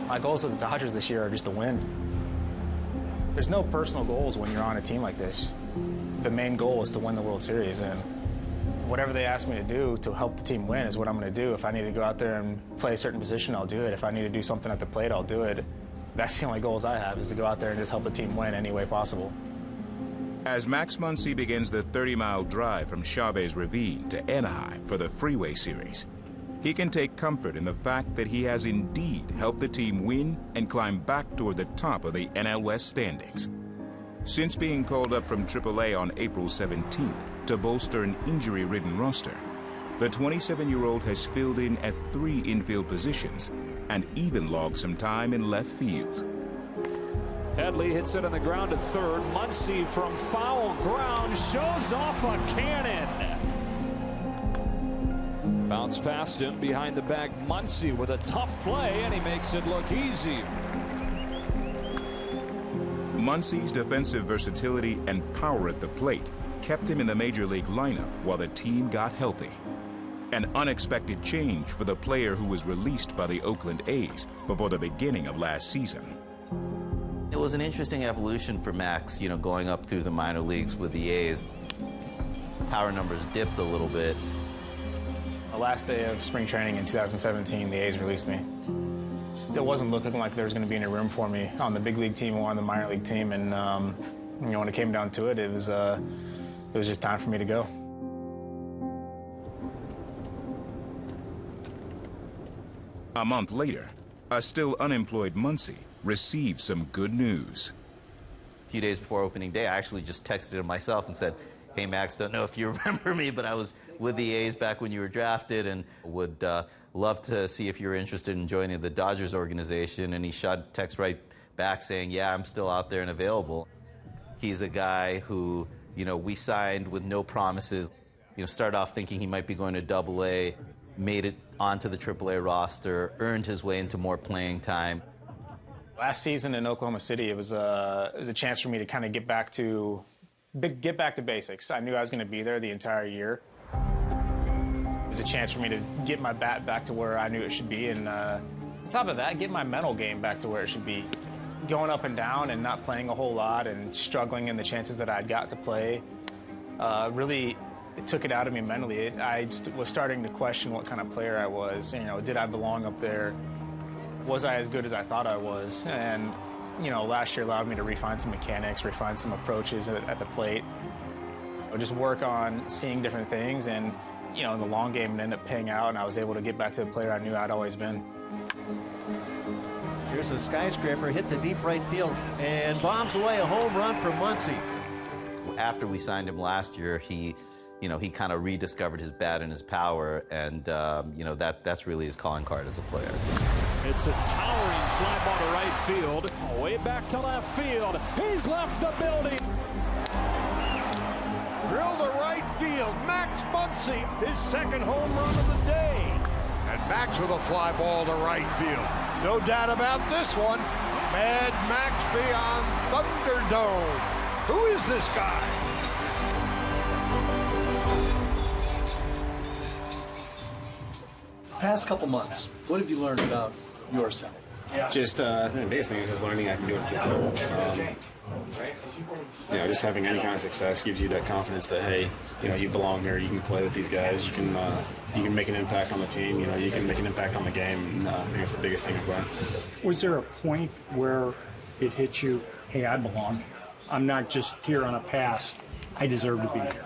My goals with the Dodgers this year are just to win. There's no personal goals when you're on a team like this. The main goal is to win the World Series, and whatever they ask me to do to help the team win is what I'm going to do. If I need to go out there and play a certain position, I'll do it. If I need to do something at the plate, I'll do it. That's the only goals I have, is to go out there and just help the team win any way possible. As Max Muncy begins the 30-mile drive from Chavez Ravine to Anaheim for the Freeway Series, he can take comfort in the fact that he has indeed helped the team win and climb back toward the top of the NL West standings. Since being called up from AAA on April 17th to bolster an injury-ridden roster, the 27-year-old has filled in at 3 infield positions and even logged some time in left field. Headley hits it on the ground to third. Muncy from foul ground shows off a cannon. Bounce past him behind the bag. Muncy with a tough play, and he makes it look easy. Muncy's defensive versatility and power at the plate kept him in the major league lineup while the team got healthy. An unexpected change for the player who was released by the Oakland A's before the beginning of last season. It was an interesting evolution for Max, going up through the minor leagues with the A's. Power numbers dipped a little bit. The last day of spring training in 2017, the A's released me. It wasn't looking like there was going to be any room for me on the big league team or on the minor league team, and when it came down to it, it was just time for me to go. A month later, a still unemployed Muncy received some good news. A few days before opening day, I actually just texted him myself and said, "Hey Max, don't know if you remember me, but I was with the A's back when you were drafted and would love to see if you're interested in joining the Dodgers organization." And he shot a text right back saying, "Yeah, I'm still out there and available." He's a guy who, we signed with no promises. Started off thinking he might be going to AA, made it onto the AAA roster, earned his way into more playing time. Last season in Oklahoma City, it was a chance for me to kind of get back to basics. I knew I was going to be there the entire year. It was a chance for me to get my bat back to where I knew it should be, and on top of that, get my mental game back to where it should be. Going up and down and not playing a whole lot and struggling in the chances that I'd got to play, really, it took it out of me mentally. I just was starting to question what kind of player I was. Did I belong up there? Was I as good as I thought I was? And last year allowed me to refine some mechanics, refine some approaches at the plate. Just work on seeing different things, and in the long game it ended up paying out, and I was able to get back to the player I knew I'd always been. Here's a skyscraper, hit the deep right field, and bombs away a home run for Muncy. After we signed him last year, he kind of rediscovered his bat and his power, and that's really his calling card as a player. It's a towering fly ball to right field, way back to left field. He's left the building. Drill to right field. Max Muncy, his second home run of the day. And Max with a fly ball to right field. No doubt about this one. Mad Max beyond Thunderdome. Who is this guy? Past couple months, what have you learned about yourself? Just, I think the biggest thing is just learning I can do it at this level. Just having any kind of success gives you that confidence that, hey, you belong here, you can play with these guys, you can make an impact on the team, you can make an impact on the game. And, I think that's the biggest thing I've learned. Was there a point where it hit you, hey, I belong? I'm not just here on a pass, I deserve to be here?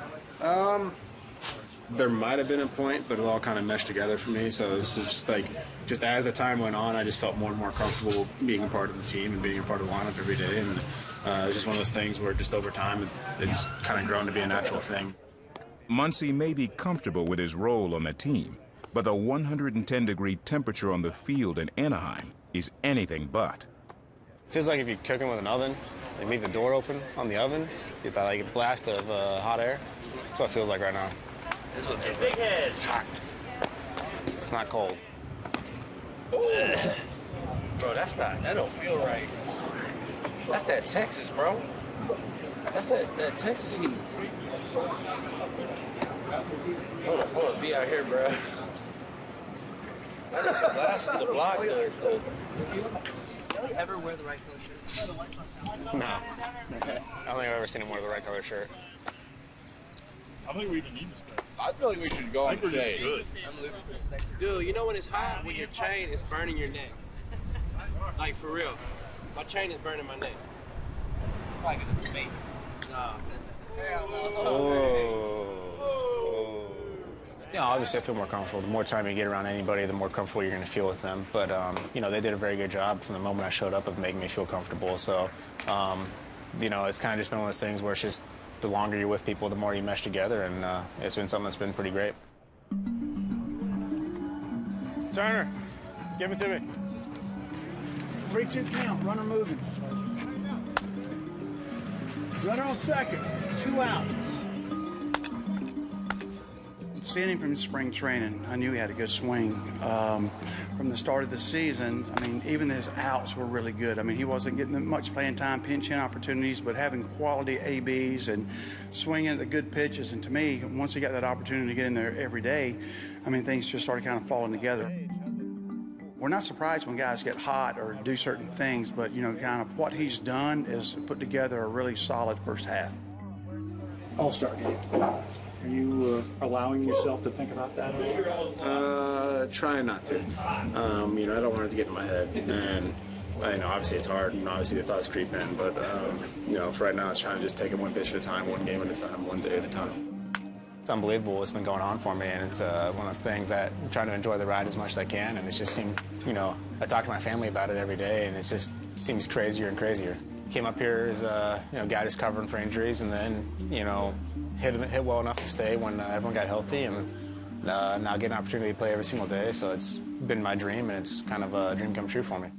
There might have been a point, but it all kind of meshed together for me. So it was just as the time went on, I just felt more and more comfortable being a part of the team and being a part of the lineup every day. And it was just one of those things where just over time, it's kind of grown to be a natural thing. Muncy may be comfortable with his role on the team, but the 110-degree temperature on the field in Anaheim is anything but. Feels like if you're cooking with an oven, you leave the door open on the oven, you get that blast of hot air. That's what it feels like right now. This is what the big head is hot. It's not cold. Bro, that don't feel right. That's that Texas, bro. That's that Texas heat. Hold on, be out here, bro. I need some glasses to block the... Ever wear the right color shirt? No. I don't think I've ever seen him wear the right color shirt. I think we can need this. I feel like we should go on shade. Good. Dude, you know when it's hot, when your chain is burning your neck. Like, for real. My chain is burning my neck. Why, because it's fake? Nah. Yeah, obviously I feel more comfortable. The more time you get around anybody, the more comfortable you're going to feel with them. But, you know, they did a very good job from the moment I showed up of making me feel comfortable. So, you know, it's kind of just been one of those things where it's just the longer you're with people, the more you mesh together, and it's been something that's been pretty great. Turner, give it to me. 3-2 count, runner moving. Runner on second, 2 outs. Seeing him from spring training, I knew he had a good swing. From the start of the season, I mean, even his outs were really good. I mean, he wasn't getting much playing time, pinch hit opportunities, but having quality ABs and swinging at the good pitches. And to me, once he got that opportunity to get in there every day, I mean, things just started kind of falling together. We're not surprised when guys get hot or do certain things, but, you know, kind of what he's done is put together a really solid first half. All-star game. Are you allowing yourself to think about that? Trying not to. You know, I don't want it to get in my head. And, you know, obviously it's hard, and obviously the thoughts creep in. But, you know, for right now, it's trying to just take it one pitch at a time, one game at a time, one day at a time. It's unbelievable what's been going on for me, and it's one of those things that I'm trying to enjoy the ride as much as I can, and it just seems, you know, I talk to my family about it every day, and it just seems crazier and crazier. Came up here as a guy just covering for injuries, and then, you know, hit well enough to stay when everyone got healthy, and now get an opportunity to play every single day. So it's been my dream, and it's kind of a dream come true for me.